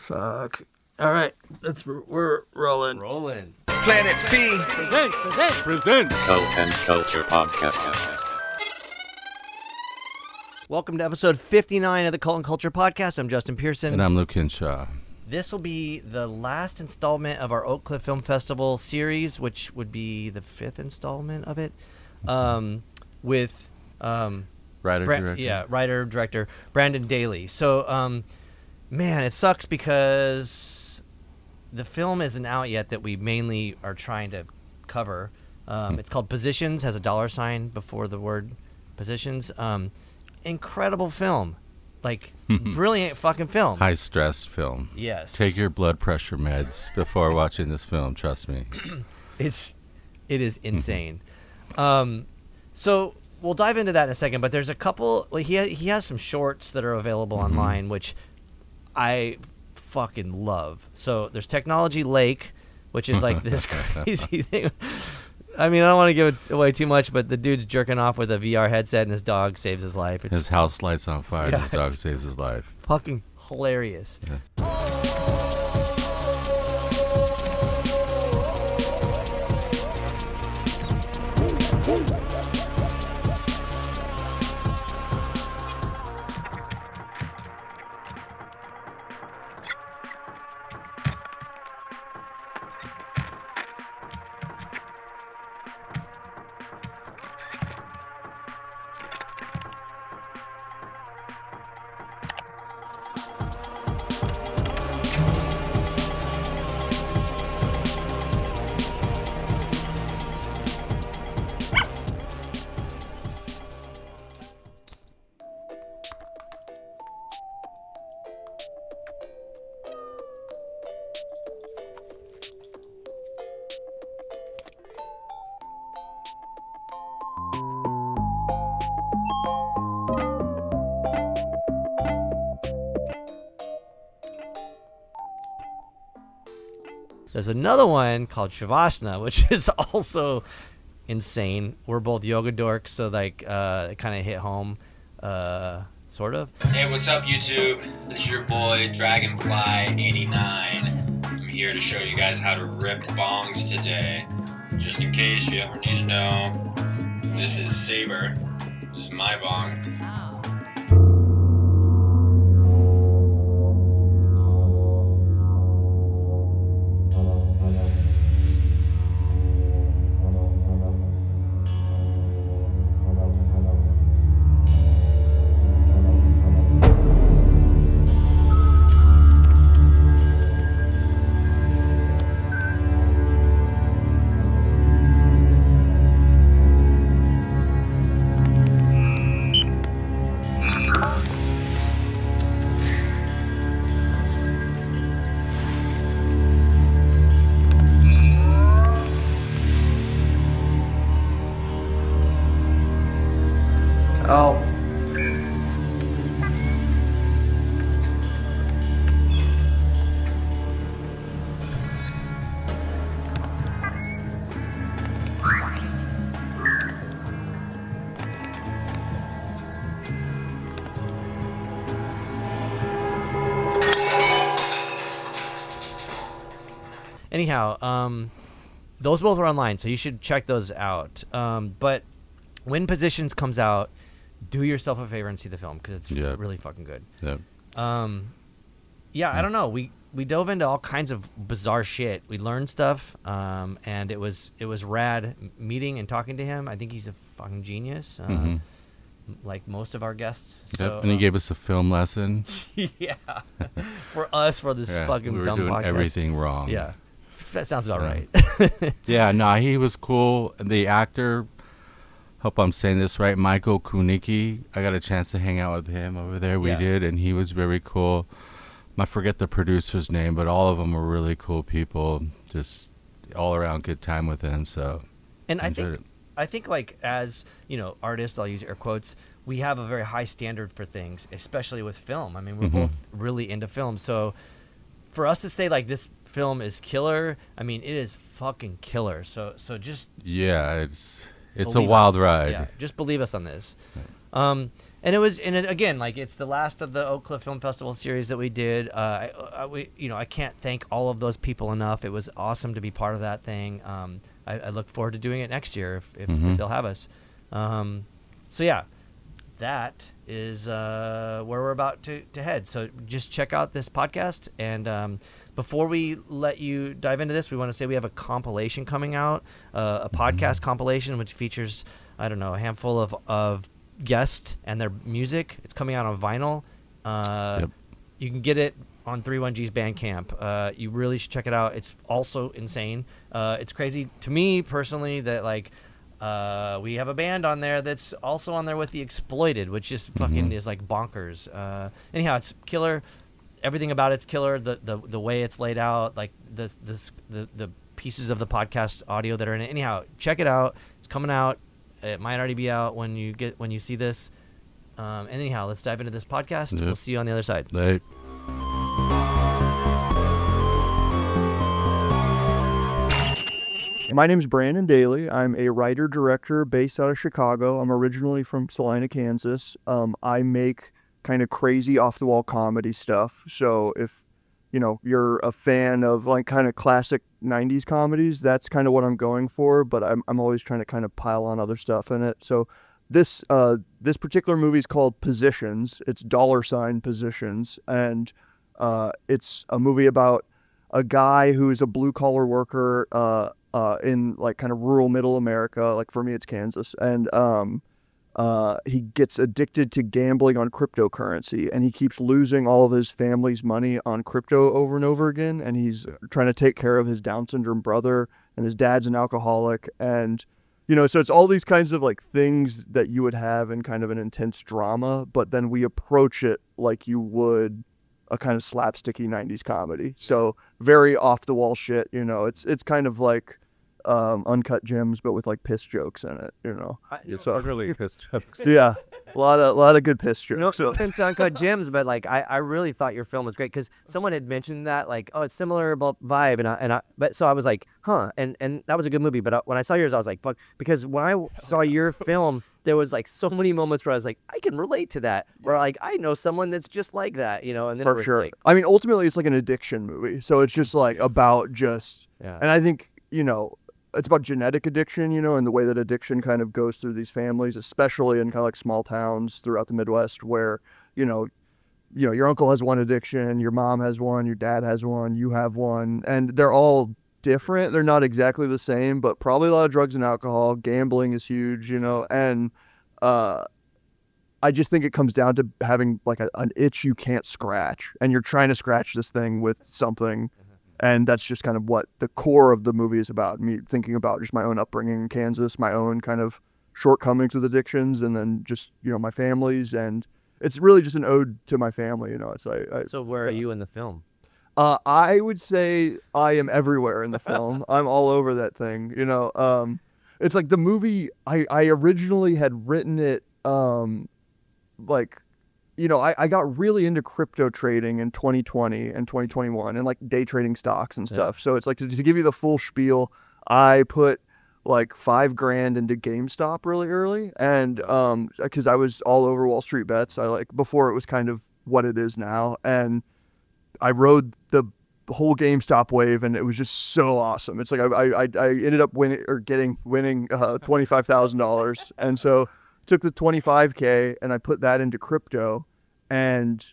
Fuck. All right, we're rolling. Rolling. Planet B presents Cult and Culture Podcast. Welcome to episode 59 of the Cult and Culture Podcast. I'm Justin Pearson. And I'm Luke Henshaw. This will be the last installment of our Oak Cliff Film Festival series, which would be the 5th installment of it, with writer-director Brandon Daley. So, man, it sucks because the film isn't out yet that we mainly are trying to cover. It's called Positions, has a $ before the word Positions. Incredible film. Like, brilliant fucking film. High-stress film. Yes. Take your blood pressure meds before watching this film, trust me. It is insane. So we'll dive into that in a second, but there's a couple, like he has some shorts that are available online, which I fucking love. So there's Technology Lake, which is like this crazy thing. I mean, I don't want to give it away too much, but the dude's jerking off with a VR headset and his dog saves his life. His house lights on fire and his dog saves his life. Fucking hilarious. Yeah. There's another one called Shavasana, which is also insane. We're both yoga dorks, so like it kind of hit home, sort of. Hey, what's up, YouTube? This is your boy Dragonfly89. I'm here to show you guys how to rip bongs today. Just in case you ever need to know, this is Saber. This is my bong. Oh. Anyhow, those both are online, so you should check those out. But when Positions comes out, do yourself a favor and see the film because it's really fucking good. Yep. I don't know. We dove into all kinds of bizarre shit. We learned stuff, and it was rad meeting and talking to him. I think he's a fucking genius, like most of our guests. So, and he gave us a film lesson. Yeah, for this fucking we were dumb doing podcast. Everything wrong. Yeah, that sounds about right. Yeah, no, he was cool. The actor, hope I'm saying this right, Michael Kunicki, I got a chance to hang out with him over there. We did, and he was very cool. I forget the producer's name, but all of them were really cool people. Just all around good time with him. So, and I think like as you know, artists, I'll use air quotes. We have a very high standard for things, especially with film. I mean, we're both really into film, so for us to say like this film is killer, I mean, it is fucking killer. So just it's a wild ride. Yeah, just believe us on this. And again, like it's the last of the Oak Cliff Film Festival series that we did. I can't thank all of those people enough. It was awesome to be part of that thing. I look forward to doing it next year if they'll have us. So yeah, that is where we're about to head. So just check out this podcast. And before we let you dive into this, we want to say we have a compilation coming out, a podcast compilation, which features, I don't know, a handful of guests and their music. It's coming out on vinyl. You can get it on 31G's Bandcamp. You really should check it out. It's also insane. It's crazy to me personally that like we have a band on there that's also on there with The Exploited, which just fucking is like bonkers. Anyhow, it's killer. Everything about it's killer. The way it's laid out, like the pieces of the podcast audio that are in it. Anyhow, check it out. It's coming out. It might already be out when you see this. Anyhow, let's dive into this podcast. Yep. We'll see you on the other side. Right. My name is Brandon Daley. I'm a writer-director based out of Chicago. I'm originally from Salina, Kansas. I make kind of crazy off-the-wall comedy stuff. So if you're a fan of like kind of classic 90s comedies, that's kind of what I'm going for, but I'm always trying to kind of pile on other stuff in it. So this particular movie is called Positions. It's $ Positions, and it's a movie about a guy who's a blue-collar worker in like kind of rural middle America. Like for me, it's Kansas, and he gets addicted to gambling on cryptocurrency, and he keeps losing all of his family's money on crypto over and over again. And he's trying to take care of his Down syndrome brother, and his dad's an alcoholic. And, so it's all these kinds of like things that you would have in kind of an intense drama, but then we approach it like you would a kind of slapsticky 90s comedy. So very off the wall shit, it's kind of like Uncut Gems, but with like piss jokes in it, So really piss jokes. So yeah, a lot of good piss jokes. So it's Uncut Gems, but like I really thought your film was great because someone had mentioned that like, oh, it's similar about vibe, but so I was like, huh, and that was a good movie. But when I saw yours, I was like, fuck, because when I saw your film, there was like so many moments where I was like, I can relate to that, where like I know someone that's just like that, and then for sure. Like, I mean, ultimately, it's like an addiction movie, so it's just like about and I think it's about genetic addiction, and the way that addiction kind of goes through these families, especially in kind of like small towns throughout the Midwest where, your uncle has one addiction, your mom has one, your dad has one, you have one, and they're all different. They're not exactly the same, but probably a lot of drugs and alcohol. Gambling is huge, and I just think it comes down to having like an itch you can't scratch, and you're trying to scratch this thing with something. And that's just kind of what the core of the movie is about, me thinking about just my own upbringing in Kansas, my own kind of shortcomings with addictions, and then just, my family's. And it's really just an ode to my family, It's like, so where are you in the film? I would say I am everywhere in the film. I'm all over that thing, It's like the movie, I originally had written it, I got really into crypto trading in 2020 and 2021 and like day trading stocks and stuff. Yeah. So it's like to give you the full spiel, I put like $5,000 into GameStop really early. And because I was all over Wall Street Bets, before it was kind of what it is now. And I rode the whole GameStop wave, and it was just so awesome. It's like I ended up winning $25,000. And so took the 25K and I put that into crypto, and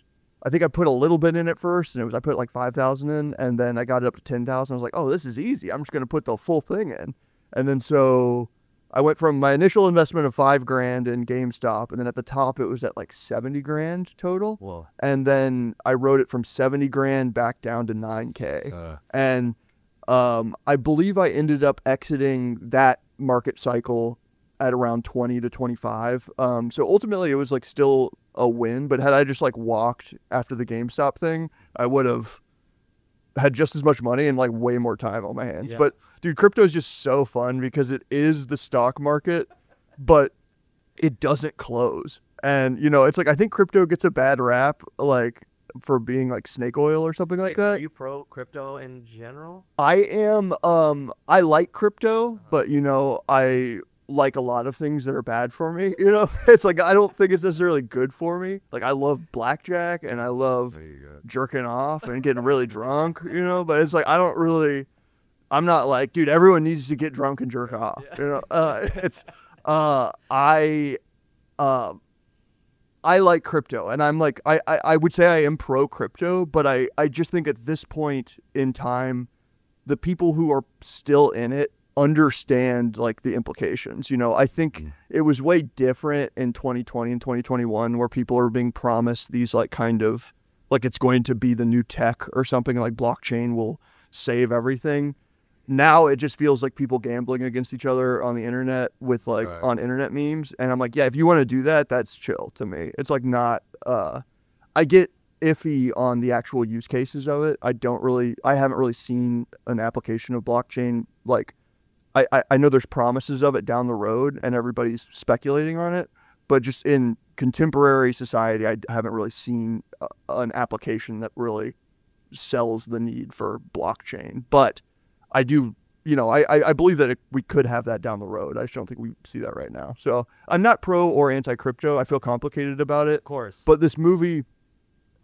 I think I put a little bit in at first, and I put like 5,000 in, and then I got it up to 10,000. I was like, oh, this is easy. I'm just going to put the full thing in. And then so I went from my initial investment of $5,000 in GameStop, and then at the top it was at like $70,000 total. Whoa. And then I rode it from $70,000 back down to $9K. And I believe I ended up exiting that market cycle at around 20 to 25. So ultimately it was like still a win, but had I just like walked after the GameStop thing, I would have had just as much money and like way more time on my hands. Yeah. But dude, crypto is just so fun because it is the stock market, but it doesn't close. And it's like, I think crypto gets a bad rap, like for being like snake oil or something like that. Are you pro crypto in general? I am. I like crypto, but like a lot of things that are bad for me. You know, it's like I don't think it's necessarily good for me. Like I love blackjack and I love jerking off and getting really drunk. You know, but it's like I don't really. I'm not like, dude, everyone needs to get drunk and jerk off. Yeah. You know, it's I like crypto, and I'm like, I would say I am pro crypto, but I just think at this point in time, the people who are still in it understand like the implications. You know, I think it was way different in 2020 and 2021 where people are being promised these like kind of like it's going to be the new tech or something like blockchain will save everything. Now it just feels like people gambling against each other on the internet with like on internet memes. And I'm like, yeah, if you want to do that, that's chill to me. It's like not, I get iffy on the actual use cases of it. I haven't really seen an application of blockchain. Like I know there's promises of it down the road and everybody's speculating on it, but just in contemporary society, I haven't really seen an application that really sells the need for blockchain. But I do, you know, I believe that we could have that down the road. I just don't think we see that right now. So I'm not pro or anti-crypto. I feel complicated about it. Of course. But this movie,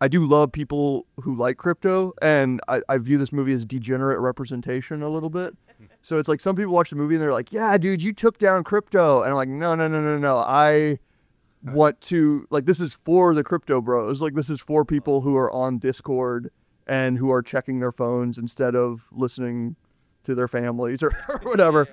I do love people who like crypto, and I view this movie as degenerate representation a little bit. So it's like some people watch the movie and they're like, yeah, dude, you took down crypto. And I'm like, no. I want to, like, this is for the crypto bros. Like, this is for people who are on Discord and who are checking their phones instead of listening to their families or whatever.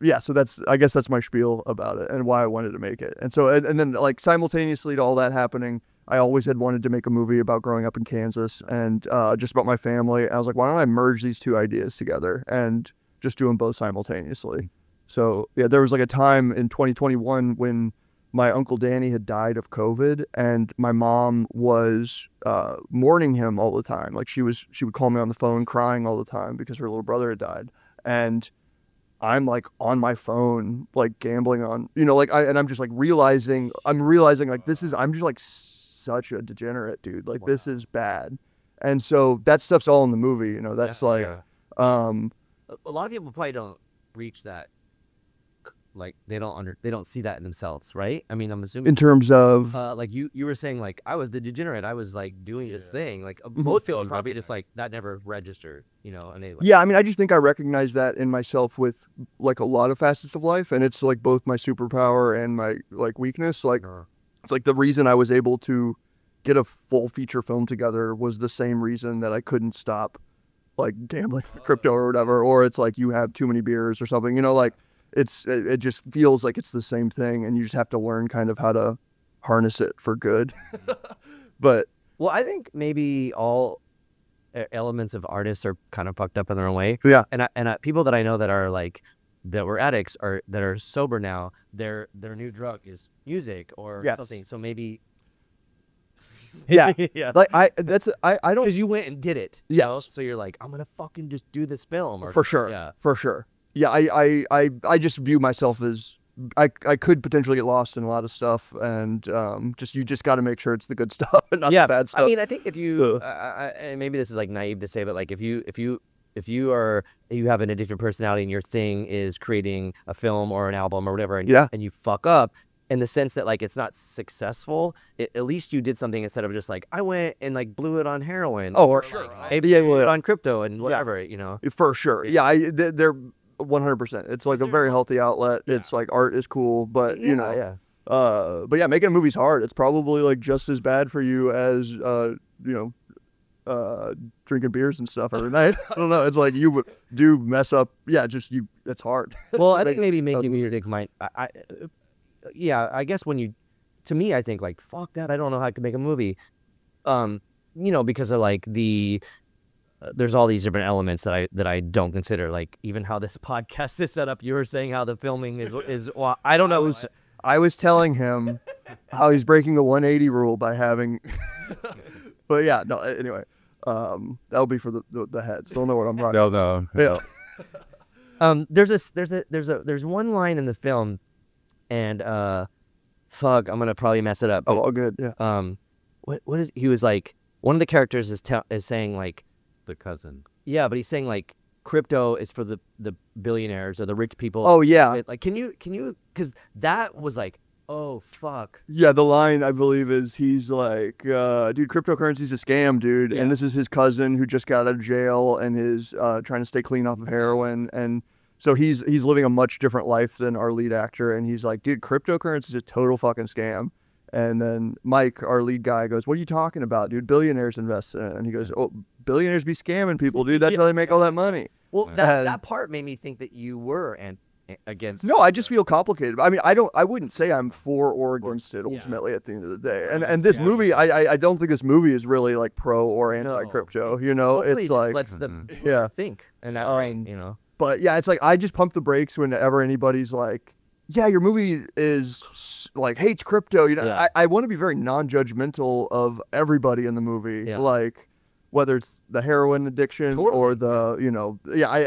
Yeah, so I guess that's my spiel about it and why I wanted to make it. And so, and then like simultaneously to all that happening, I always had wanted to make a movie about growing up in Kansas and just about my family. I was like, why don't I merge these two ideas together and just do them both simultaneously? So yeah, there was like a time in 2021 when my Uncle Danny had died of COVID and my mom was mourning him all the time. Like she would call me on the phone crying all the time because her little brother had died. And I'm like on my phone, like gambling on, you know, like I'm just like realizing like I'm just like such a degenerate dude. Like this is bad. And so that stuff's all in the movie, you know, that's a lot of people probably don't reach that. Like they don't see that in themselves, right? I mean, I'm assuming in terms of like you were saying, like I was the degenerate. I was like doing this thing. Like most people probably just like that never registered, you know. And they yeah, I mean, I just think I recognize that in myself with like a lot of facets of life, and it's like both my superpower and my like weakness. Like it's like the reason I was able to get a full feature film together was the same reason that I couldn't stop like gambling crypto or whatever, or it's like you have too many beers or something, you know, like. It just feels like it's the same thing, and you just have to learn kind of how to harness it for good. But well, I think maybe all elements of artists are kind of fucked up in their own way. Yeah, and people that I know that are like that were addicts or that are sober now, their new drug is music or something. So maybe. Yeah, yeah. Like I don't because you went and did it. Yes. You know? So you're like, I'm gonna fucking just do this film. Or, for sure. Yeah. For sure. Yeah, I just view myself as I could potentially get lost in a lot of stuff, and you just got to make sure it's the good stuff and not the bad stuff. I mean, I think if you and maybe this is like naive to say, but like if you have an addictive personality and your thing is creating a film or an album or whatever, and you fuck up in the sense that like it's not successful, at least you did something instead of just like I went and like blew it on heroin. Oh, or sure. Like, maybe I blew it on crypto and whatever, you know. For sure. Yeah, they're 100%. It's like a very healthy outlet. Yeah. It's like art is cool, but you know, but yeah, making a movie's hard. It's probably like just as bad for you as you know, drinking beers and stuff every night. I don't know. It's like you do mess up. Yeah, it's hard. Well, I think maybe making music might. I guess to me, I think like fuck that. I don't know how I could make a movie. You know, because of like there's all these different elements that I don't consider, like even how this podcast is set up. You were saying how the filming is well, I don't know. I was telling him how he's breaking the 180 rule by having, but yeah, no. Anyway, that'll be for the heads. They'll know what I'm talking. No. Yeah. There's one line in the film, and fuck, I'm gonna probably mess it up. Oh, good. Yeah. What is he was like? One of the characters is saying like. The cousin. Yeah, but he's saying like crypto is for the billionaires or the rich people. Oh yeah. Like, can you, because that was like, oh fuck. Yeah, the line I believe is he's like, dude, cryptocurrency's a scam, dude. Yeah. And this is his cousin who just got out of jail and is trying to stay clean off of heroin. And so he's living a much different life than our lead actor. And he's like, dude, cryptocurrency's a total fucking scam. And then Mike, our lead guy, goes, what are you talking about, dude? Billionaires invest in it. And he goes, oh, billionaires be scamming people, dude. That's how they make all that money. Well, that part made me think that you were against. No, I just feel complicated. I mean, I wouldn't say I'm for or against it ultimately at the end of the day. And this movie, I don't think this movie is really like pro or anti-crypto. You know, Hopefully it's like let's think and that you know. But yeah, it's like I just pump the brakes whenever anybody's like, yeah, your movie is like hates crypto. You know, Yeah. I want to be very non-judgmental of everybody in the movie, Yeah. like whether it's the heroin addiction or the, you know,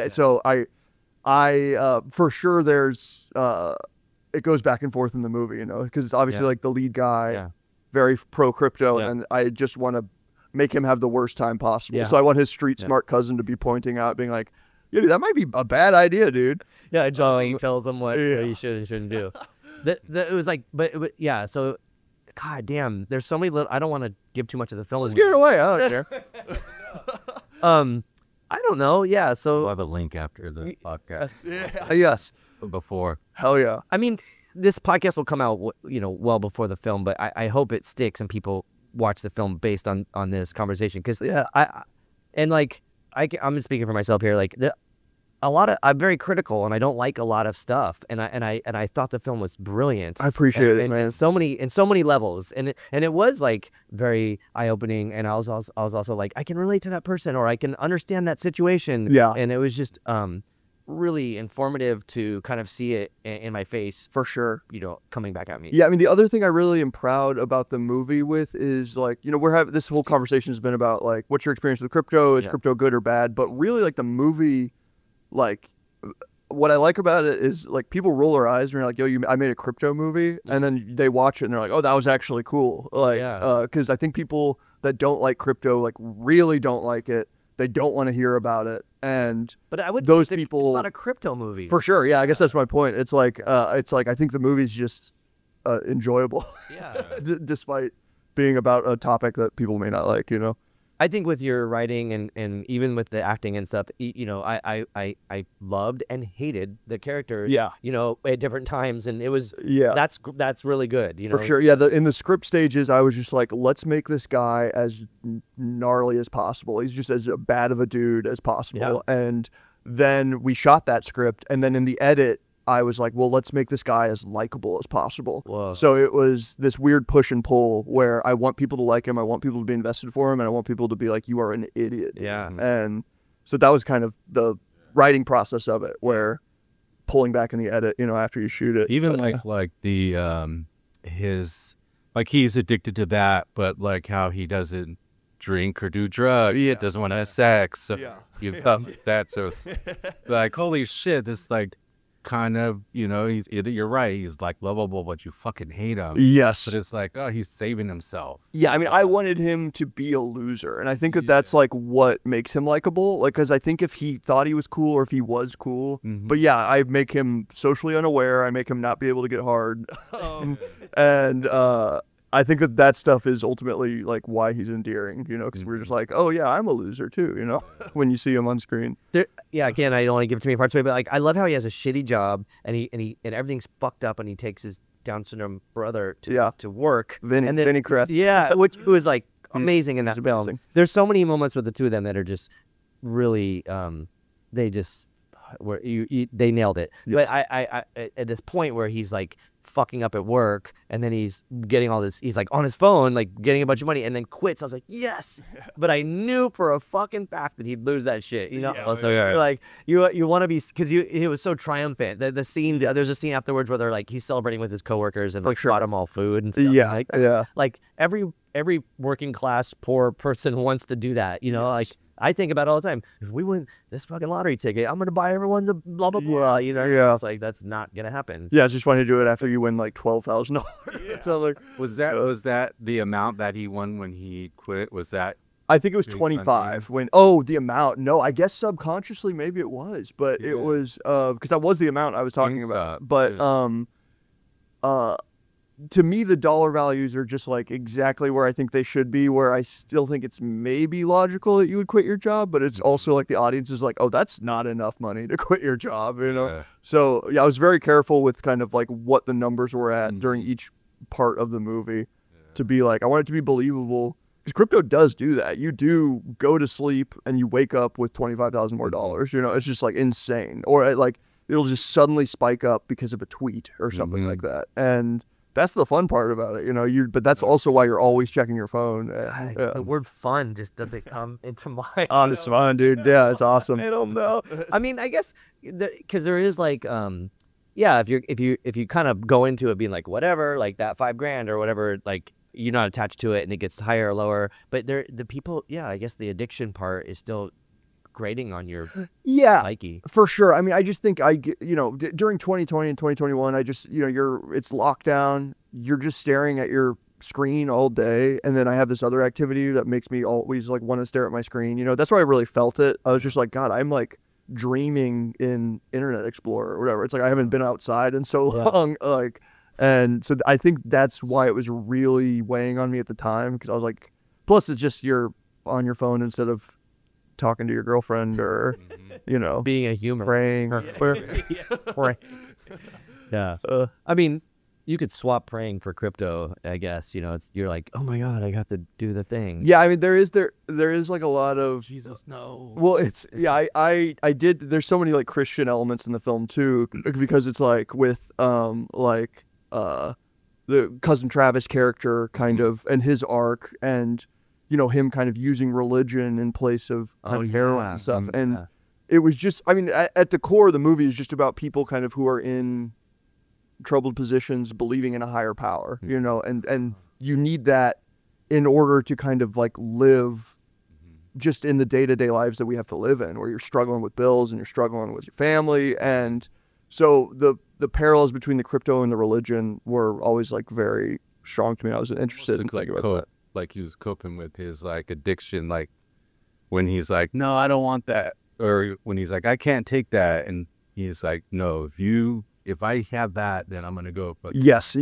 So I for sure there's it goes back and forth in the movie, you know, because it's obviously like the lead guy, very pro crypto, and I just want to make him have the worst time possible. Yeah. So I want his street smart cousin to be pointing out, being like, yeah, dude, that might be a bad idea, dude. Yeah, Joey tells him what you should and shouldn't do. It was like, but yeah. So, god damn, there's so many little. I don't want to give too much of the film. Let's get it away. I don't care. I don't know. Yeah. So We'll have a link after the podcast. Yes. Before. Hell yeah. I mean, this podcast will come out, well before the film, but I hope it sticks and people watch the film based on this conversation. Because I'm speaking for myself here. Like I'm very critical and I don't like a lot of stuff. And I thought the film was brilliant. I appreciate it, and man. in so many levels. And it was like very eye opening. And I was also like, I can relate to that person or I can understand that situation. Yeah. And it was just really informative to kind of see it in my face, For sure. coming back at me. Yeah, I mean, the other thing I really am proud about the movie with is like, we're having this whole conversation has been about like, what's your experience with crypto? Is crypto good or bad? But really, like the movie, like what I like about it is like people roll their eyes and you're like, yo, I made a crypto movie, and then they watch it and they're like, oh, that was actually cool. Like, because I think people that don't like crypto like really don't like it. They don't want to hear about it, But I would those say people it's not a crypto movie. for sure. Yeah, I guess that's my point. It's like I think the movie's just enjoyable. Yeah. Despite being about a topic that people may not like, I think with your writing and even with the acting and stuff, I loved and hated the characters. Yeah. At different times, and it was Yeah. that's really good. For sure. Yeah, in the script stages, I was just like, let's make this guy as gnarly as possible. He's just as bad of a dude as possible. Yeah. And then we shot that script, and then in the edit, I was like, well, let's make this guy as likable as possible. Whoa. So it was this weird push and pull where I want people to like him, I want people to be invested for him, and I want people to be like, you are an idiot. Yeah. And so that was kind of the writing process of it, where pulling back in the edit, after you shoot it. Even like the his like he's addicted to that, but like how he doesn't drink or do drugs. He doesn't want to have sex. So you thought that. So it's like, holy shit, this like kind of, you're right. He's like lovable, but you fucking hate him. Yes. But it's like, oh, he's saving himself. Yeah, I mean, I wanted him to be a loser, and I think that's like what makes him likable. Like, because I think if he thought he was cool or if he was cool, but yeah, I make him socially unaware. I make him not be able to get hard, and I think that stuff is ultimately like why he's endearing. Because we're just like, oh yeah, I'm a loser too. When you see him on screen. Again, I don't want to give too many parts away, but like I love how he has a shitty job and everything's fucked up, and he takes his Down syndrome brother to work. Vinny Kretz. Yeah, which was like amazing in that film. amazing. There's so many moments with the two of them that are just really they just they nailed it. Yes. But I at this point where he's like fucking up at work, and then he's getting all this, he's like on his phone like getting a bunch of money, and then quits. I was like, yes. But I knew for a fucking fact that he'd lose that shit, You're like you want to be, because it was so triumphant. The scene, there's a scene afterwards where they're like, he's celebrating with his coworkers and like brought them all food and stuff. Like every working class poor person wants to do that, like I think about it all the time. If we win this fucking lottery ticket, I'm going to buy everyone the blah, blah, blah. It's like, that's not going to happen. Yeah, I just wanted to do it after you win like $12,000. Was that the amount that he won when he quit? Was that I think it was Big 25 when, oh, the amount. No, I guess subconsciously maybe it was, but Yeah. it was, because that was the amount I was talking about. But, to me, the dollar values are just like exactly where I think they should be, where I still think it's maybe logical that you would quit your job, but it's also like the audience is like, oh, that's not enough money to quit your job, you know? Yeah. So yeah, I was very careful with kind of like what the numbers were at during each part of the movie to be like, I want it to be believable. Because crypto does do that. You do go to sleep and you wake up with $25,000 more dollars. You know, it's just like insane. Or like it'll just suddenly spike up because of a tweet or something like that. And that's the fun part about it, you know. But that's also why you're always checking your phone. The word "fun" just doesn't come into my. Honest fun, dude. Yeah, it's awesome. I don't know. I mean, I guess because there is like, yeah, if you kind of go into it being like whatever, like that $5,000 or whatever, like you're not attached to it and it gets higher or lower. But the people, yeah, I guess the addiction part is still grating on your psyche. For sure. I mean, I just think during 2020 and 2021, I just, it's lockdown. You're just staring at your screen all day. And then I have this other activity that makes me always like want to stare at my screen. You know, that's why I really felt it. I was just like, God, I'm like dreaming in Internet Explorer or whatever. It's like I haven't been outside in so long. And so I think that's why it was really weighing on me at the time, because I was like, plus it's just you're on your phone instead of talking to your girlfriend or, being a human. Praying. Yeah. I mean, you could swap praying for crypto, I guess. You know, you're like, oh my God, I got to do the thing. Yeah, I mean, there is like a lot of Jesus, no. Well, it's I did. There's so many like Christian elements in the film too, because it's like with the Cousin Travis character kind of and his arc, and him kind of using religion in place of heroin and stuff. And it was just, I mean, at the core of the movie is just about people kind of who are in troubled positions, believing in a higher power, and you need that in order to kind of like live just in the day-to-day lives that we have to live in, where you're struggling with bills and you're struggling with your family. And so the parallels between the crypto and the religion were always like very strong to me. I was interested in thinking about that. Like he was coping with his like addiction, like when he's like, no, I don't want that, or when he's like, I can't take that, and he's like, no, if I have that, then I'm gonna go. But yes,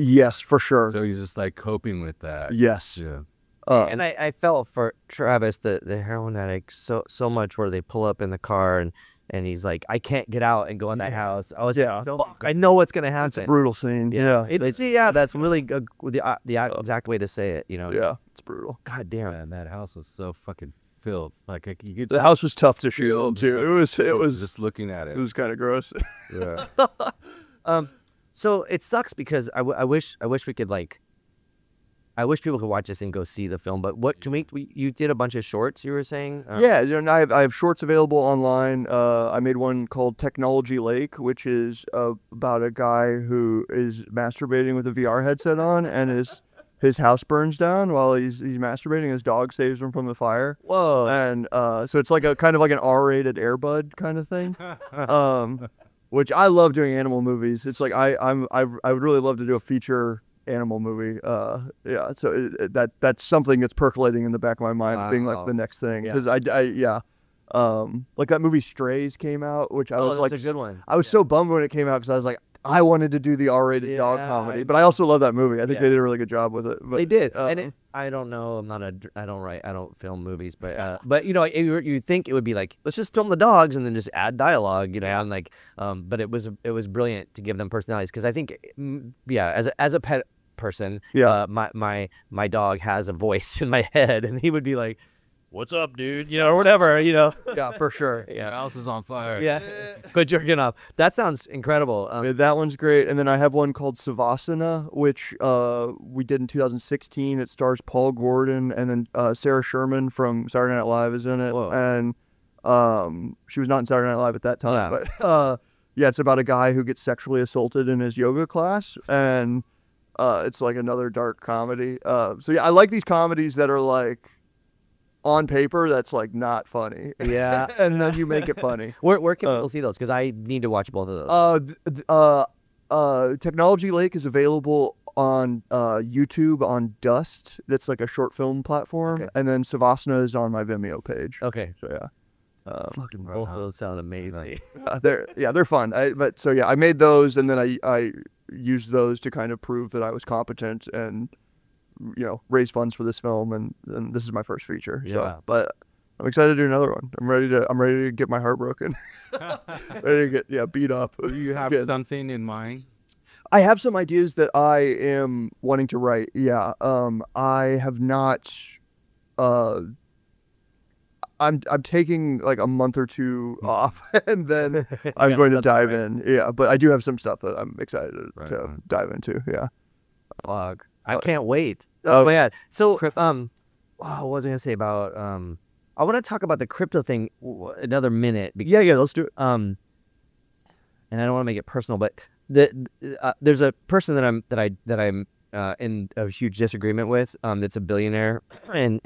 for sure. So he's just like coping with that. Yes. Yeah. And I felt for Travis, the heroin addict, so much, where they pull up in the car and he's like, I can't get out and go in that house. I was fuck, I know what's gonna happen. It's a brutal scene. Yeah. That's really the exact way to say it. Yeah, it's brutal. God damn it. Man, that house was so fucking filled. Like you could, the house was tough to shoot too. It was just looking at it. It was kind of gross. Yeah. So it sucks because I wish we could I wish people could watch this and go see the film. But you did a bunch of shorts, you were saying? Yeah, I have shorts available online. I made one called Technology Lake, which is about a guy who is masturbating with a VR headset on, and his house burns down while he's masturbating. His dog saves him from the fire. Whoa! And so it's like a kind of like an R-rated Air Bud kind of thing. Which I love doing animal movies. It's like I would really love to do a feature animal movie. So that's something that's percolating in the back of my mind, being like the next thing, because like that movie Strays came out, which I was like, that's a good one. I was so bummed when it came out, because I was like, I wanted to do the R-rated dog comedy, but I also love that movie. I think they did a really good job with it. But, they did, I don't know. I don't film movies, but you think it would be like, let's just film the dogs and then just add dialogue, and like, but it was brilliant to give them personalities, because I think, as a pet person, my dog has a voice in my head, and he would be like, what's up, dude? Or whatever, Yeah, for sure. Yeah. The house is on fire. Yeah. But jerking off. That sounds incredible. That one's great. And then I have one called Savasana, which we did in 2016. It stars Paul Gordon, and then Sarah Sherman from Saturday Night Live is in it. Whoa. And she was not in Saturday Night Live at that time. But it's about a guy who gets sexually assaulted in his yoga class. And it's like another dark comedy. So yeah, I like these comedies that are like, on paper, that's like not funny. Yeah. And then you make it funny. Where can people see those? Because I need to watch both of those. Technology Lake is available on YouTube on Dust. That's like a short film platform. Okay. And then Savasana is on my Vimeo page. Okay. So yeah. Fucking both of those sound amazing. They're fun. I made those, and then I used those to kind of prove that I was competent and raise funds for this film, and this is my first feature. Yeah. So, but I'm excited to do another one. I'm ready to get my heart broken. Ready to get beat up. You have something in mind? I have some ideas that I am wanting to write. Yeah. I have not. I'm taking like a month or two off, and then I'm going to dive in. Yeah, but I do have some stuff that I'm excited to dive into. Yeah. Fuck. I can't wait. Oh man. So what was I gonna say about I want to talk about the crypto thing another minute. Because, yeah, let's do it. And I don't want to make it personal, but there's a person that I'm in a huge disagreement with. That's a billionaire, and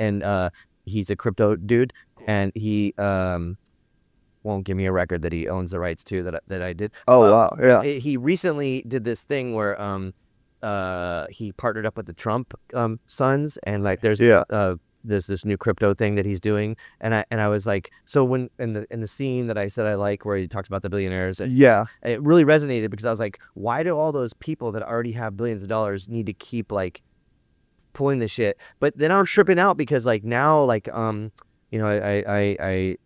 he's a crypto dude, and he won't give me a record that he owns the rights to that I did. Oh wow, yeah. He recently did this thing where he partnered up with the Trump sons, and like there's this new crypto thing that he's doing, and I was like, so when in the scene that I said I like where he talks about the billionaires, it really resonated because I was like, why do all those people that already have billions of dollars need to keep like pulling this shit? But then I'm tripping out because like now like I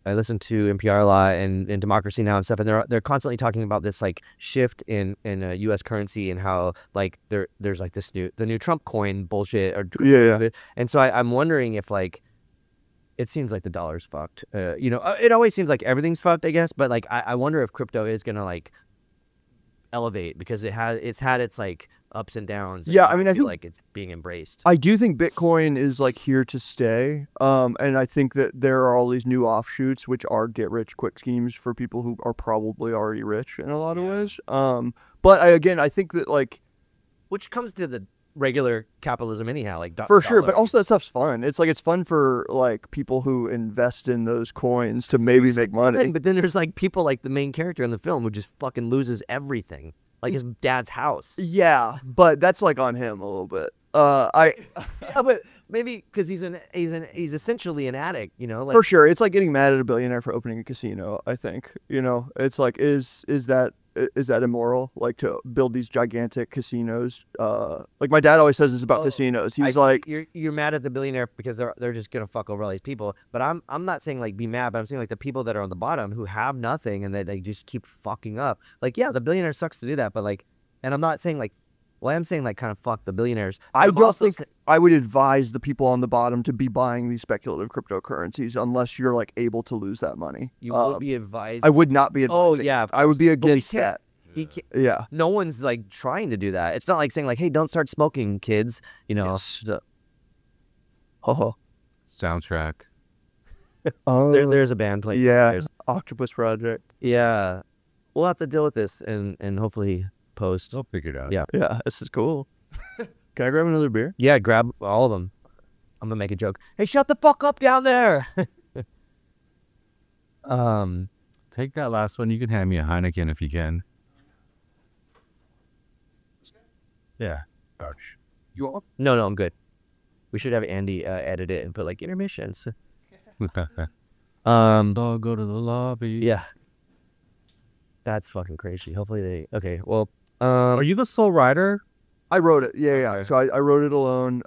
listen to NPR a lot and Democracy Now! And stuff, and they're constantly talking about this like shift in U.S. currency and how like there's like the new Trump coin bullshit and so I'm wondering if like it seems like the dollar's fucked. It always seems like everything's fucked, I guess, but like I wonder if crypto is gonna like elevate because it's had its like ups and downs. Yeah, I mean, I feel like it's being embraced. I do think Bitcoin is like here to stay. And I think that there are all these new offshoots which are get rich quick schemes for people who are probably already rich in a lot of ways. But I think that like, which comes to the regular capitalism anyhow, like for sure. But also that stuff's fun. It's like it's fun for like people who invest in those coins to maybe make money. But then there's like people like the main character in the film who just fucking loses everything. Like his dad's house. Yeah, but that's like on him a little bit. Yeah, but maybe because he's essentially an addict, like, for sure. It's like getting mad at a billionaire for opening a casino. I think it's like is that immoral? Like to build these gigantic casinos? Like my dad always says this about casinos. He's like, you're mad at the billionaire because they're just gonna fuck over all these people. But I'm not saying like be mad, but I'm saying like the people that are on the bottom who have nothing and they just keep fucking up. Like yeah, the billionaire sucks to do that, but like, and I'm not saying like. Well, I'm saying like kind of fuck the billionaires. I don't think I would advise the people on the bottom to be buying these speculative cryptocurrencies unless you're like able to lose that money. You would be advised. I would not be advised. Oh yeah, I would be against that. Yeah. No one's like trying to do that. It's not like saying like, hey, don't start smoking, kids. Yes. Soundtrack. There's a band playing. Yeah. Octopus Project. Yeah. We'll have to deal with this and hopefully post. They'll figure it out. Yeah. Yeah. This is cool. Can I grab another beer? Yeah, grab all of them. I'm gonna make a joke. Hey, shut the fuck up down there. Take that last one. You can hand me a Heineken if you can. Yeah. Gosh. You want? No, I'm good. We should have Andy edit it and put like intermissions. I'll go to the lobby. Yeah. That's fucking crazy. Hopefully they. Okay. Well. Are you the sole writer? I wrote it. Yeah. Okay. So I wrote it alone.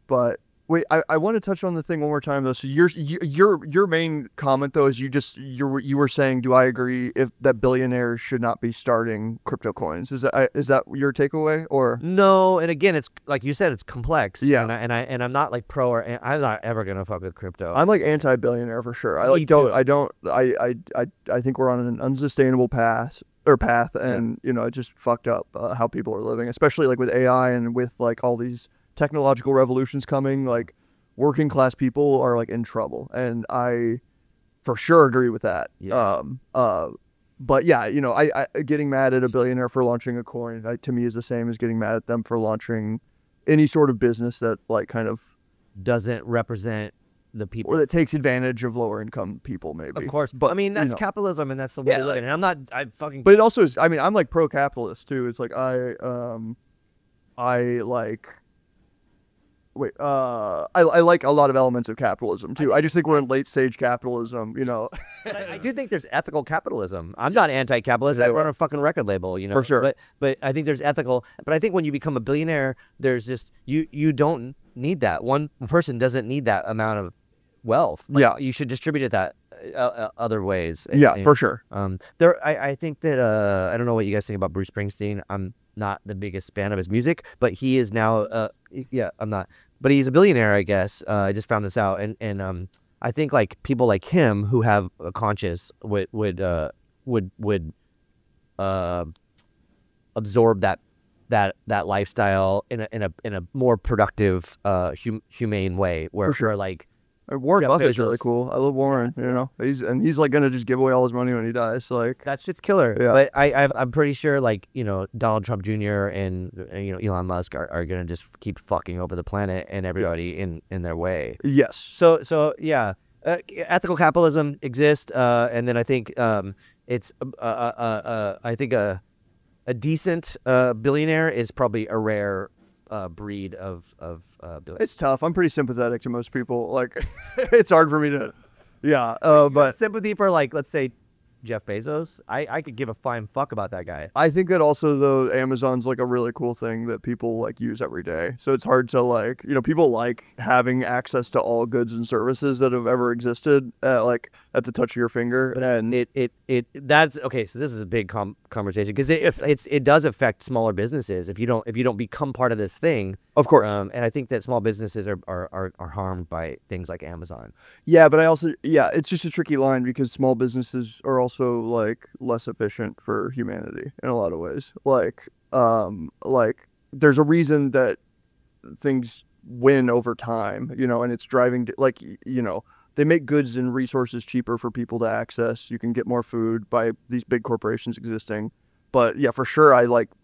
But wait, I want to touch on the thing one more time though. So your main comment though is you were saying, do I agree if that billionaires should not be starting crypto coins? Is that your takeaway or no? And again, it's like you said, it's complex. Yeah. And I'm not like pro or I'm not ever gonna fuck with crypto. I'm like anti-billionaire for sure. I think we're on an unsustainable path, and it just fucked up how people are living, especially like with AI and with like all these technological revolutions coming. Like working class people are like in trouble, and I for sure agree with that. Yeah. But yeah, I getting mad at a billionaire for launching a coin to me is the same as getting mad at them for launching any sort of business that like kind of doesn't represent the people. Or that takes advantage of lower income people, maybe. Of course, but I mean that's capitalism, and that's the way to live. And I'm not. I fucking. But it also is. I mean, I'm like pro-capitalist too. It's like I like. Wait, I like a lot of elements of capitalism too. I just think we're in late stage capitalism, But I do think there's ethical capitalism. I'm not anti-capitalist. I run a fucking record label, For sure. But I think there's ethical. But I think when you become a billionaire, there's just you don't need that. One person doesn't need that amount of wealth. You should distribute it that other ways. For sure. I think that I don't know what you guys think about Bruce Springsteen. I'm not the biggest fan of his music, but he is now. I'm not. But he's a billionaire, I guess. I just found this out, and I think like people like him who have a conscience would absorb that lifestyle in a more productive, humane way. Where like Warren Buffett's really cool. I love Warren. He's like gonna just give away all his money when he dies. Like that shit's killer. Yeah. But I'm pretty sure like Donald Trump Jr. and Elon Musk are gonna just keep fucking over the planet and everybody in their way. Yes. So yeah, ethical capitalism exists, and then I think it's I think a decent billionaire is probably a rare breed of billionaires. It's tough. I'm pretty sympathetic to most people. Like, it's hard for me to, but sympathy for like, let's say, Jeff Bezos. I could give a flying fuck about that guy. I think that also though Amazon's like a really cool thing that people like use every day. So it's hard to like, people like having access to all goods and services that have ever existed, like at the touch of your finger. But and that's okay. So this is a big conversation because it does affect smaller businesses if you don't become part of this thing. Of course. And I think that small businesses are harmed by things like Amazon. Yeah, but I also it's just a tricky line because small businesses are also like less efficient for humanity in a lot of ways. Like there's a reason that things win over time, and it's driving they make goods and resources cheaper for people to access. You can get more food by these big corporations existing. But yeah, for sure,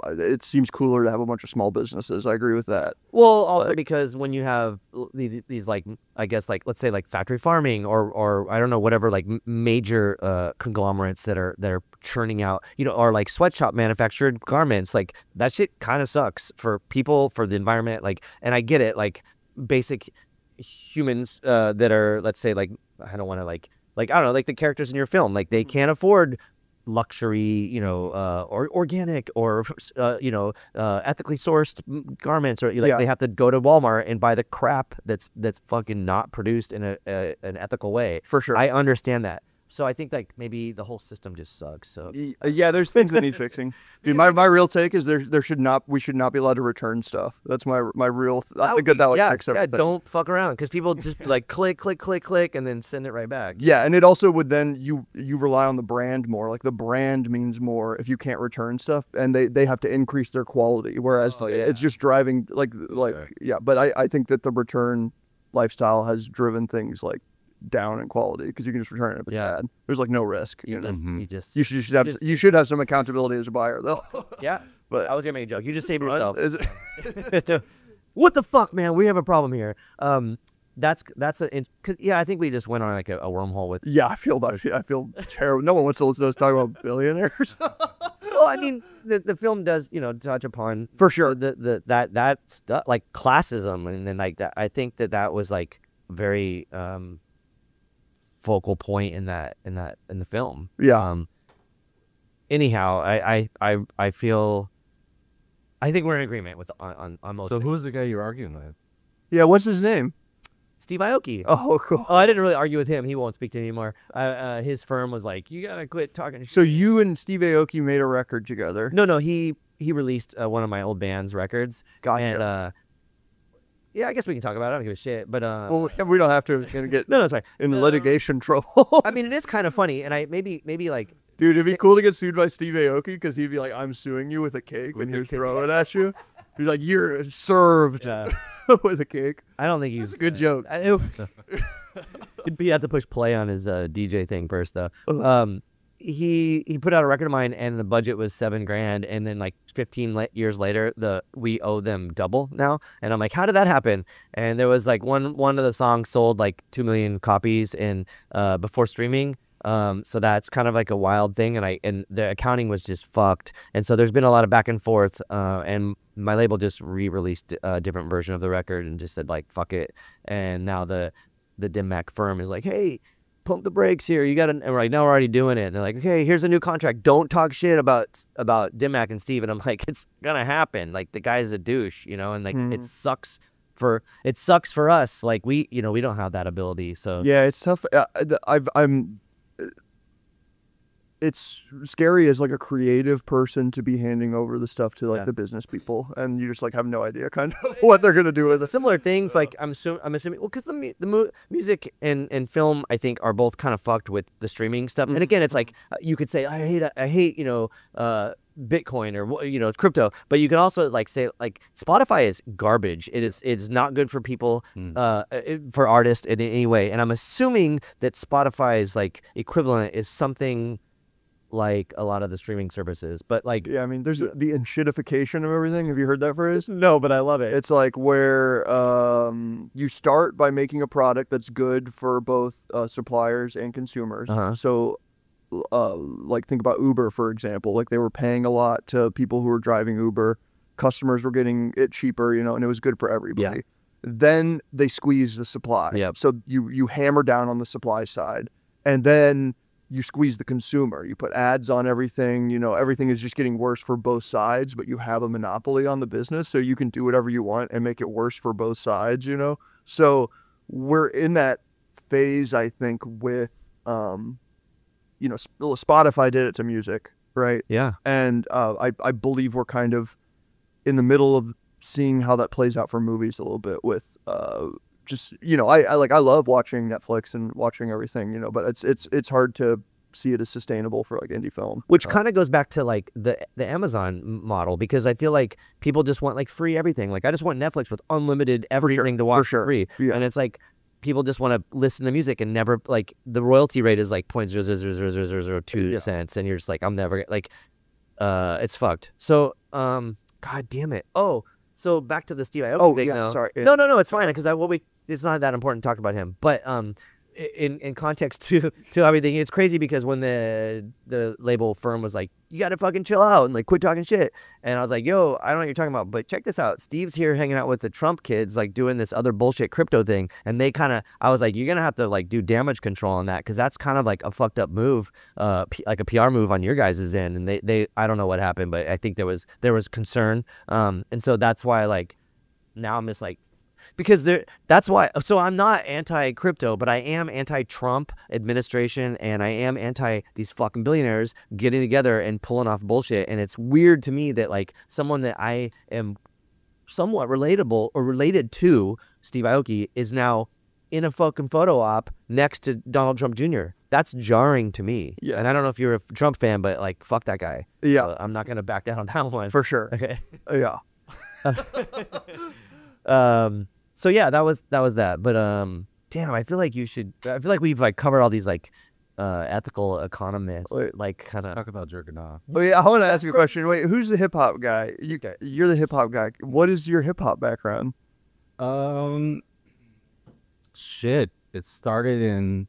it seems cooler to have a bunch of small businesses. I agree with that. Well, also because when you have these like, I guess like, let's say like factory farming or I don't know, whatever, like major conglomerates that are churning out, or like sweatshop manufactured garments, like that shit kind of sucks for people, for the environment. Like, and I get it, like basic humans that are, let's say like, I don't want to like I don't know, like the characters in your film, like they can't afford luxury, or organic or ethically sourced garments, or they have to go to Walmart and buy the crap that's fucking not produced in an ethical way. For sure, I understand that. So I think like maybe the whole system just sucks. So yeah, there's things that need fixing. Dude, my real take is we should not be allowed to return stuff. That's my real. I think that would fix everything. Yeah, don't fuck around because people just like click, and then send it right back. Yeah, and it also would then you rely on the brand more. Like the brand means more if you can't return stuff, and they have to increase their quality. Whereas it's just driving But I think that the return lifestyle has driven things like down in quality because you can just return it if it's bad. There's like no risk. You should have some accountability as a buyer though. Yeah, but I was gonna make a joke. You just saved yourself. What the fuck, man? We have a problem here. I think we just went on like a wormhole with. Yeah, I feel terrible. No one wants to listen to us talk about billionaires. Well, I mean, the film does touch upon for sure that stuff like classism, and then like that. I think that was like very focal point in the film. Yeah. Anyhow, I feel I think we're in agreement with on most. So who's the guy you're arguing with? Yeah, what's his name? Steve Aoki. Oh, cool. Oh, I didn't really argue with him. He won't speak to me anymore. His firm was like, you gotta quit talking shit. So you and Steve Aoki made a record together? No, he released one of my old band's records. Gotcha. And yeah, I guess we can talk about it. I don't give a shit. But well, we don't have to get no, sorry, in litigation trouble. I mean, it is kind of funny, and I maybe like. Dude, it'd be cool to get sued by Steve Aoki because he'd be like, "I'm suing you with a cake," when he'd throw it at you. He's like, "You're served with a cake." I don't think he's a good joke. He'd have to push play on his DJ thing first, though. he put out a record of mine, and the budget was $7,000, and then like 15 years later, we owe them double now, and I'm like, how did that happen? And there was like one of the songs sold like 2 million copies in before streaming. So that's kind of like a wild thing, and the accounting was just fucked, and so there's been a lot of back and forth, and my label just re-released a different version of the record and just said like fuck it, and now the Dim Mak firm is like, hey, pump the brakes here, you gotta, and right now we're already doing it, and they're like, okay, here's a new contract, don't talk shit about Dim Mak and Steve, and I'm like, it's gonna happen, like the guy's a douche, and like it sucks for us, like we don't have that ability, so yeah, it's tough. It's scary as like a creative person to be handing over the stuff to like the business people, and you just like have no idea kind of what they're gonna do with it. Similar things, like I'm assuming, well, because the music and film, I think, are both kind of fucked with the streaming stuff. And again, it's like you could say I hate Bitcoin or crypto, but you can also like say like Spotify is garbage. It's not good for people, for artists in any way. And I'm assuming that Spotify's like equivalent is something like a lot of the streaming services, but like, yeah, I mean, there's the enshittification of everything. Have you heard that phrase? No, but I love it. It's like where you start by making a product that's good for both suppliers and consumers. So like think about Uber, for example. Like they were paying a lot to people who were driving Uber. Customers were getting it cheaper, and it was good for everybody. Then they squeeze the supply. So you hammer down on the supply side, and then you squeeze the consumer. You put ads on everything. Everything is just getting worse for both sides, but you have a monopoly on the business, so you can do whatever you want and make it worse for both sides, So we're in that phase, I think, with, Spotify did it to music, right? Yeah. And I believe we're kind of in the middle of seeing how that plays out for movies a little bit with just I love watching Netflix and watching everything, but it's hard to see it as sustainable for like indie film, which kind of goes back to like the Amazon model, because I feel like people just want like free everything. Like I just want Netflix with unlimited everything to watch for free, and it's like people just want to listen to music and never, like, the royalty rate is like 0.00002 cents, and you're just like, I'm never like, it's fucked. So god damn it. So back to the Steve Aoki thing now. Sorry. No, it's fine, because it's not that important to talk about him. But in context to everything, it's crazy because when the label firm was like, you gotta fucking chill out and like quit talking shit, and I was like, yo, I don't know what you're talking about, but check this out. Steve's here hanging out with the Trump kids, like doing this other bullshit crypto thing, and I was like, you're gonna have to like do damage control on that, because that's kind of like a fucked up move, like a PR move on your guys' end, and they I don't know what happened, but I think there was concern, and so that's why like now I'm just like, because that's why. So I'm not anti-crypto, but I am anti-Trump administration, and I am anti these fucking billionaires getting together and pulling off bullshit. And it's weird to me that like someone that I am somewhat relatable or related to, Steve Aoki, is now in a fucking photo op next to Donald Trump Jr. That's jarring to me. Yeah. And I don't know if you're a Trump fan, but like fuck that guy. Yeah. So I'm not gonna back down on that one for sure. Okay. Yeah. So yeah, that was that. But damn, I feel like we've like covered all these like ethical economists, like kind of Talk about jerking off. Oh yeah, I want to ask you a question. Wait, who's the hip hop guy? You're the hip hop guy. What is your hip hop background? Shit. It started in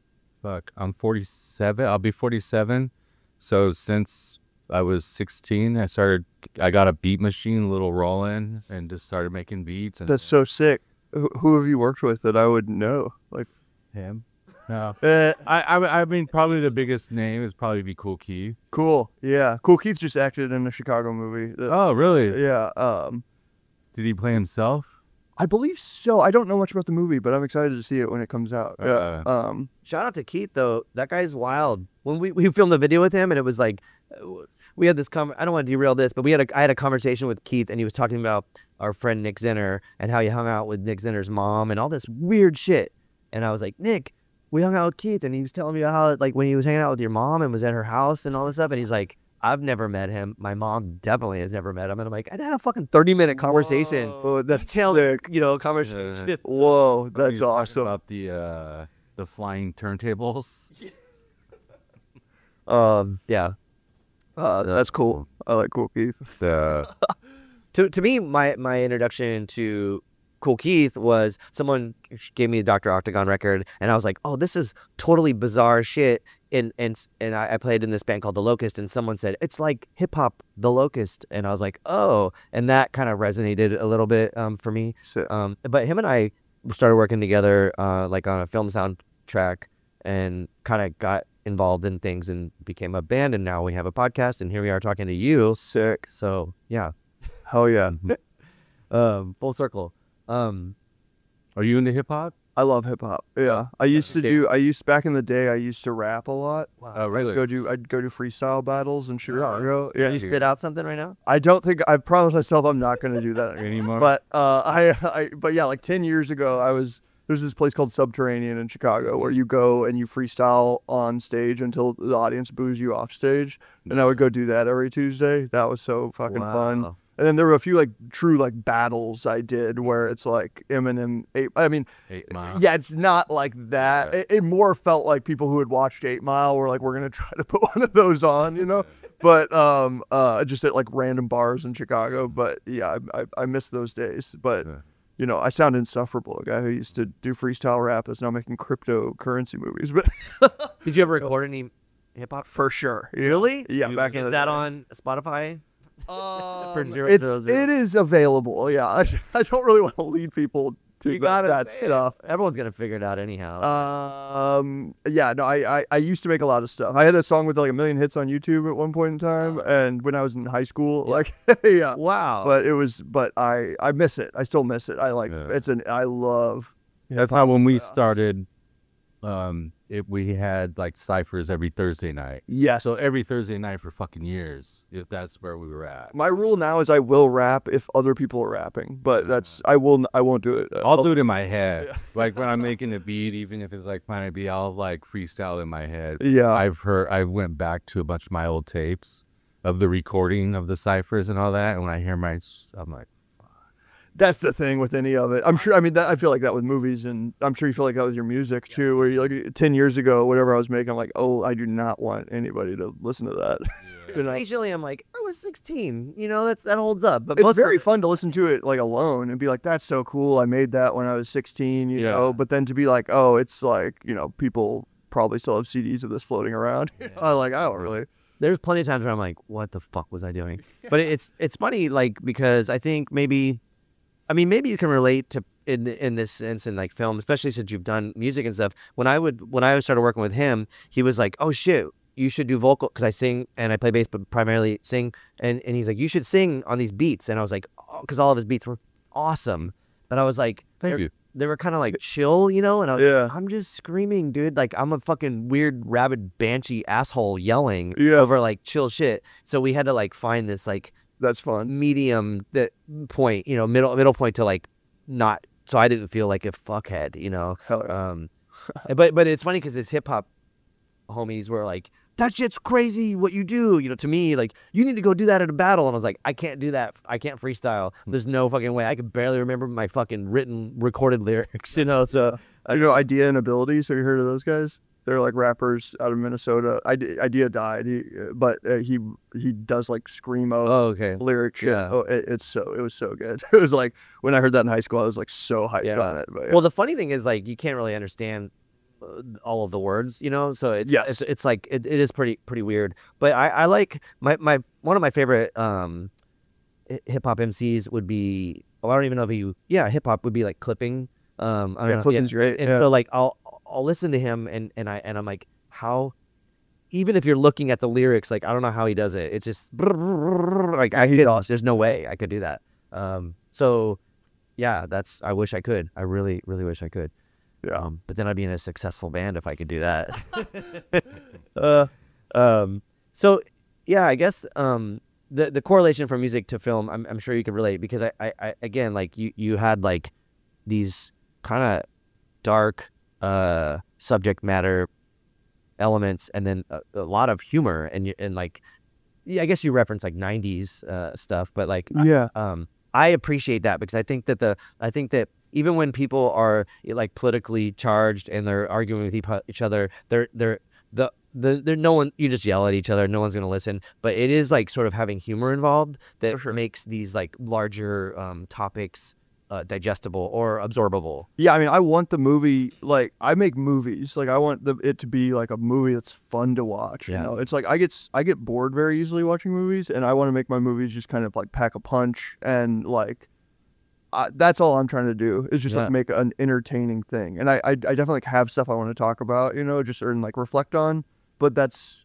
I'm 47. I'll be 47. So since I was 16, I got a beat machine, a little Roland, and just started making beats. And that's so sick. Who have you worked with that I would know? Like him? No. I mean, probably the biggest name is probably be Kool Keith. Cool. Yeah. Kool Keith just acted in a Chicago movie. Oh, really? Yeah. Did he play himself? I believe so. I don't know much about the movie, but I'm excited to see it when it comes out. Yeah. Shout out to Keith though. That guy's wild. When we filmed the video with him, and it was like, we had this I don't want to derail this, but I had a conversation with Keith, and he was talking about our friend Nick Zinner and how he hung out with Nick Zinner's mom and all this weird shit. And I was like, Nick, we hung out with Keith, and he was telling me how like when he was hanging out with your mom and was at her house and all this stuff, and he's like, I've never met him. My mom definitely has never met him. And I'm like, I had a fucking 30-minute conversation. Oh, that's sick. Conversation. Whoa, that's awesome. About the flying turntables. Yeah. That's cool. I like Cool Keith. To me, my introduction to Cool Keith was someone gave me a Dr. Octagon record, and I was like, oh, this is totally bizarre shit. And I played in this band called The Locust, and someone said, it's like hip hop, The Locust. And I was like, oh, and that kind of resonated a little bit for me. But him and I started working together like on a film soundtrack and kind of got involved in things and became a band. And now we have a podcast, and here we are talking to you. Sick. So, yeah. Hell yeah. Full circle. Are you into hip hop? I love hip hop. Yeah. Back in the day, I used to rap a lot. Wow. Really? I'd go to freestyle battles in Chicago. Yeah. You spit out something right now? I don't think I promised myself I'm not going to do that Anymore? But but yeah, like 10 years ago, there's this place called Subterranean in Chicago where you go and you freestyle on stage until the audience boos you off stage. And I would go do that every Tuesday. That was so fucking fun. And then there were a few like true like battles I did where it's like Eminem, 8 Mile. Yeah, it's not like that. Yeah. It more felt like people who had watched 8 Mile were like, we're gonna try to put one of those on, you know. But just at like random bars in Chicago. But yeah, I miss those days. But you know, I sound insufferable. A guy who used to do freestyle rap is now making cryptocurrency movies. But Did you ever record any hip hop? for sure. Really? Yeah, back in Is the that day. on Spotify? It is available. Yeah, I don't really want to lead people to that stuff. Everyone's gonna figure it out anyhow. Yeah, no, I used to make a lot of stuff. I had a song with like 1 million hits on YouTube at one point in time, and when I was in high school, like yeah. Wow. But I miss it. I still miss it. I like I love. That's how when we started, we had like ciphers every Thursday night. Yes. So every Thursday night for fucking years, that's where we were at. My rule now is I will rap if other people are rapping, but I won't do it. I'll do it in my head. Yeah. Like when I'm making a beat, even if it's like Planet B, I'll like freestyle in my head. Yeah. I went back to a bunch of my old tapes of the recording of the ciphers and all that, and when I hear I'm like, that's the thing with any of it. I'm sure. I mean, I feel like that with movies, and I'm sure you feel like that with your music too. Where you like 10 years ago, whatever I was making, I'm like, oh, I do not want anybody to listen to that. Yeah. You know? Occasionally, I'm like, I was 16. You know, that holds up. But it's very fun to listen to it like alone and be like, that's so cool. I made that when I was 16. You know, but then to be like, oh, it's like, you know, people probably still have CDs of this floating around. Yeah. I don't really. There's plenty of times where I'm like, what the fuck was I doing? But it's funny, like, because I think maybe you can relate to in this sense in like film, especially since you've done music and stuff. When I started working with him, he was like, oh shit, you should do vocal, because I sing and I play bass, but primarily sing. And he's like, you should sing on these beats. And I was like, oh, because all of his beats were awesome. But I was like, thank you. They were kind of like chill, you know? And I was like, I'm just screaming, dude. Like, I'm a fucking weird, rabid, banshee asshole yelling over like chill shit. So we had to like find this like, that's fun, medium point, you know, middle point to like not, so I didn't feel like a fuckhead, you know. But it's funny because his hip hop homies were like, that shit's crazy what you do, you know. To me, like, you need to go do that at a battle, and I was like, I can't do that. I can't freestyle. There's no fucking way. I could barely remember my fucking recorded lyrics, you know. So Idea and Abilities. Have you heard of those guys? They're like rappers out of Minnesota. Idea died, but he does like screamo lyric shit. Yeah. Oh, it was so good. It was like when I heard that in high school, I was like so hyped on it. But, Well, the funny thing is like you can't really understand all of the words, you know. So it's like it is pretty weird. But I like my one of my favorite hip hop MCs would be, I don't even know if hip hop would be like Clipping. I don't know. Clipping's great. And so like I'll listen to him and I'm like, how, even if you're looking at the lyrics, like I don't know how he does it. It's just like there's no way I could do that. So yeah, I wish I could. I really wish I could. Yeah. But then I'd be in a successful band if I could do that. So yeah, I guess the correlation from music to film, I'm sure you could relate, because I again, like you had like these kind of dark subject matter elements, and then a lot of humor, and like, yeah, I guess you reference like 90s stuff, but like I appreciate that, because I think that even when people are like politically charged and they're arguing with each other, the no one, you just yell at each other, no one's gonna listen. But it is like sort of having humor involved that makes these like larger topics digestible or absorbable. Yeah, I mean, I want the movie, like, I make movies, like, I want it to be like a movie that's fun to watch. You know, it's like I get bored very easily watching movies, and I want to make my movies just kind of like pack a punch, and like that's all I'm trying to do is just like make an entertaining thing. And I definitely have stuff I want to talk about, you know, just or like reflect on, but it's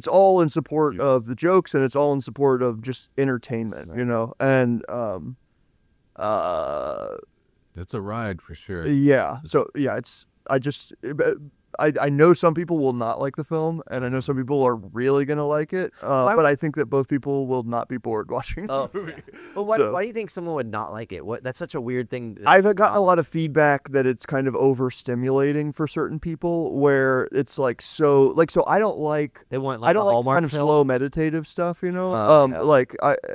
all in support of the jokes, and it's all in support of just entertainment, you know. And it's a ride for sure. Yeah. So yeah, I know some people will not like the film, and I know some people are really gonna like it. But I think that both people will not be bored watching the movie. Well, why do you think someone would not like it? That's such a weird thing. I've gotten a lot of feedback that it's kind of overstimulating for certain people, where it's like so I don't like they want like I don't like Hallmark kind of film? slow meditative stuff, you know.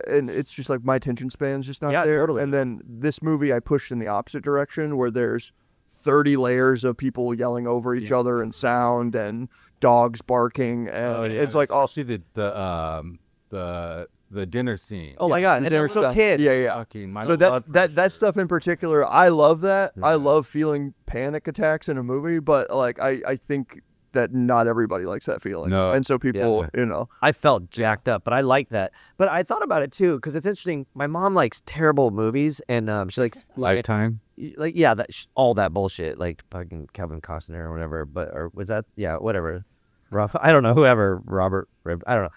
And it's just like my attention span's just not there. Totally. And then this movie I pushed in the opposite direction, where there's 30 layers of people yelling over each other and sound and dogs barking, and it's like especially the dinner scene. Oh my god, and they're so kid. Yeah. So that stuff in particular, I love that. I love feeling panic attacks in a movie, but like I think that not everybody likes that feeling. No. And so people, you know. I felt jacked up, but I like that. But I thought about it too, because it's interesting. My mom likes terrible movies, and she likes Lifetime. Like all that bullshit, like fucking Kevin Costner or whatever. Or was that whatever? I don't know, whoever, Robert. I don't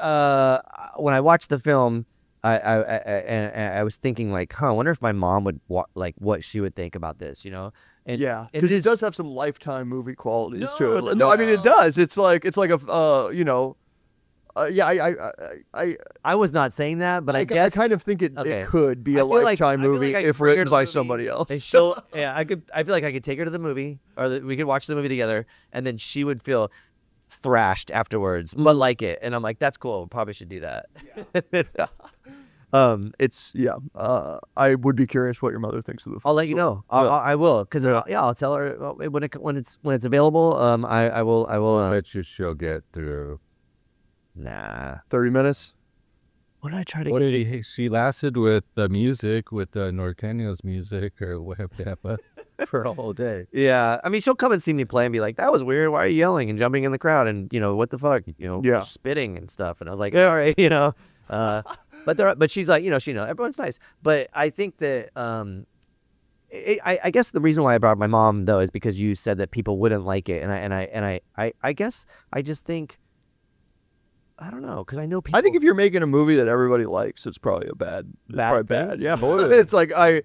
know. When I watched the film, I was thinking like, I wonder if my mom would like what she would think about this, you know? And because it does have some Lifetime movie qualities to it. No, I mean it does. It's like a you know. I was not saying that, but I guess I kind of think it could be a Lifetime movie if written by somebody else. I feel like I could take her to the movie, or that we could watch the movie together, and then she would feel thrashed afterwards, but like it, and I'm like, that's cool. Probably should do that. I would be curious what your mother thinks of the film. I'll let you know. I will, because I'll tell her when it's available. I will. I bet you she'll get through. Nah. 30 minutes? What did I try to What did he? She lasted with the music, with Norteño's music or whatever, for a whole day. Yeah. I mean, she'll come and see me play and be like, that was weird. Why are you yelling and jumping in the crowd? And, you know, what the fuck? You know, spitting and stuff. And I was like, all right, you know. But she's like, you know, everyone's nice. But I think that, I guess the reason why I brought my mom, though, is because you said that people wouldn't like it. And I guess I just think, I don't know, because I know people. I think if you're making a movie that everybody likes, it's probably bad. Yeah, but it's like I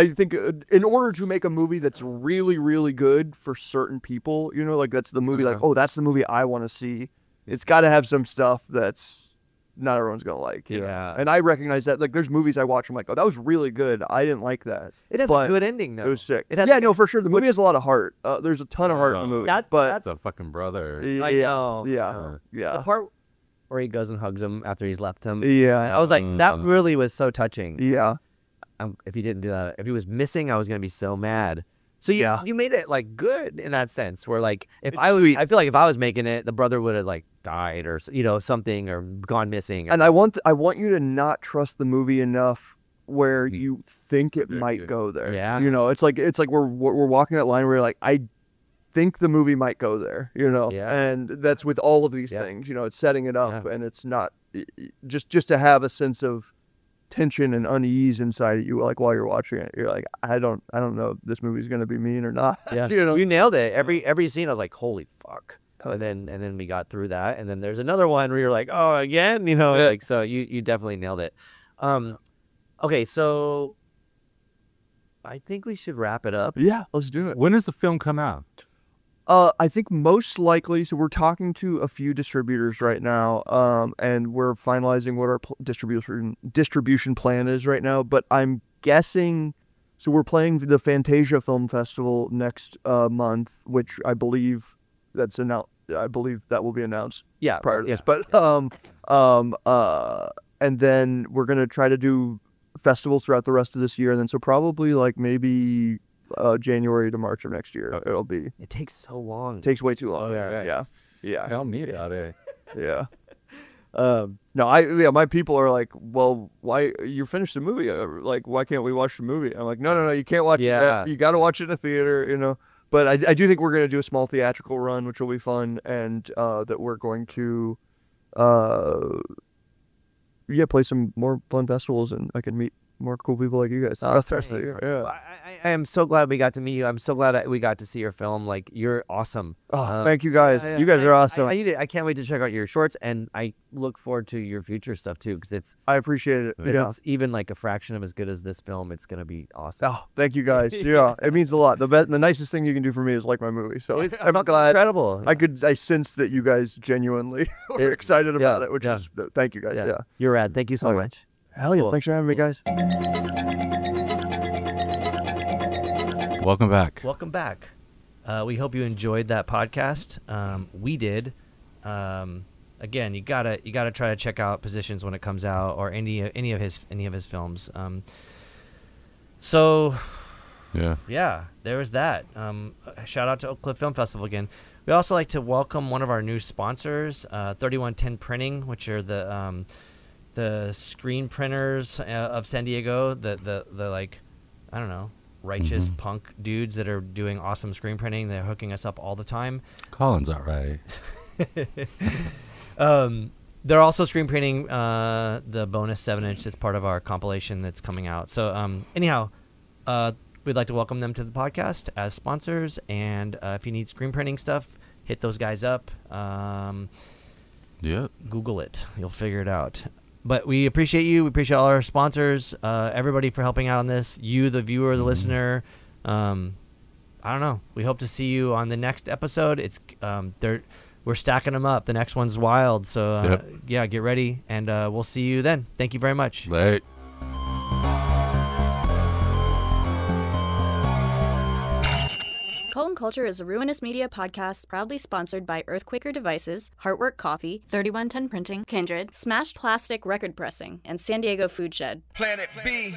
think in order to make a movie that's really, really good for certain people, you know, like that's the movie, like, oh, that's the movie I want to see. It's got to have some stuff that's not everyone's gonna like. You know? And I recognize that. Like, there's movies I watch, I'm like, oh, that was really good. I didn't like that. It has a good ending, though. It was sick. No, for sure. The movie has a lot of heart. There's a ton of heart in the movie. That's a fucking brother. I know. Yeah. The part where he goes and hugs him after he's left him. Yeah. I was like, that really was so touching. Yeah. If he didn't do that, if he was missing, I was gonna be so mad. So you made it like good in that sense, where like I feel like if I was making it, the brother would have like died or, you know, something, or gone missing. And I want you to not trust the movie enough where you think it might go there. Yeah. You know, it's like we're walking that line where you're like, I think the movie might go there, you know. Yeah. And that's with all of these things, you know, it's setting it up, and it's not just to have a sense of tension and unease inside of you, like while you're watching it. You're like, I don't know if this movie's gonna be mean or not. Yeah. You know, you nailed it. Every scene I was like, holy fuck. And then we got through that, and then there's another one where you're like, oh, again, you know. Like, so you definitely nailed it. Okay, so I think we should wrap it up. Yeah, let's do it. When does the film come out? I think most likely, so we're talking to a few distributors right now, and we're finalizing what our distribution plan is right now, but I'm guessing, so we're playing the Fantasia Film Festival next month, which I believe that's announced. I believe that will be announced prior to this, but and then we're gonna try to do festivals throughout the rest of this year, and then so probably like maybe January to March of next year it'll be. It takes so long. It takes way too long. Oh, yeah. Yeah. I'll meet it. Yeah. No, my people are like, well, why you finished the movie? Like, why can't we watch the movie? I'm like, no, you can't watch it. You got to watch it in the theater, you know. But I do think we're going to do a small theatrical run, which will be fun, and that we're going to, play some more fun festivals, and I can meet more cool people like you guys. I am so glad we got to meet you. I'm so glad that we got to see your film. Like, you're awesome. Thank you guys. You guys are awesome. I can't wait to check out your shorts, and I look forward to your future stuff too, because I appreciate it. If it's even like a fraction of as good as this film, it's gonna be awesome. Oh, thank you guys. Yeah, it means a lot. The nicest thing you can do for me is like my movie. So I'm glad. Incredible. I sense that you guys genuinely are excited about it, which is thank you guys. Yeah. You're rad. Thank you so much. Hell yeah. Cool. Thanks for having me, guys. Welcome back. Welcome back. We hope you enjoyed that podcast. We did. Again, you gotta try to check out Positions when it comes out, or any of his films. So yeah, there was that. Shout out to Oak Cliff Film Festival again. We also like to welcome one of our new sponsors, 3110 Printing, which are the screen printers of San Diego. The like, I don't know, righteous punk dudes that are doing awesome screen printing. They're hooking us up all the time. Colin's all right. They're also screen printing the bonus 7-inch that's part of our compilation that's coming out. So anyhow, we'd like to welcome them to the podcast as sponsors. And if you need screen printing stuff, hit those guys up. Google it. You'll figure it out. But we appreciate you. We appreciate all our sponsors, everybody for helping out on this. You, the viewer, the listener. I don't know. We hope to see you on the next episode. It's we're stacking them up. The next one's wild. So yeah, get ready, and we'll see you then. Thank you very much. Late. Cult and Culture is a Ruinous Media podcast proudly sponsored by Earthquaker Devices, Heartwork Coffee, 3110 Printing, Kindred, Smashed Plastic Record Pressing, and San Diego Food Shed. Planet B.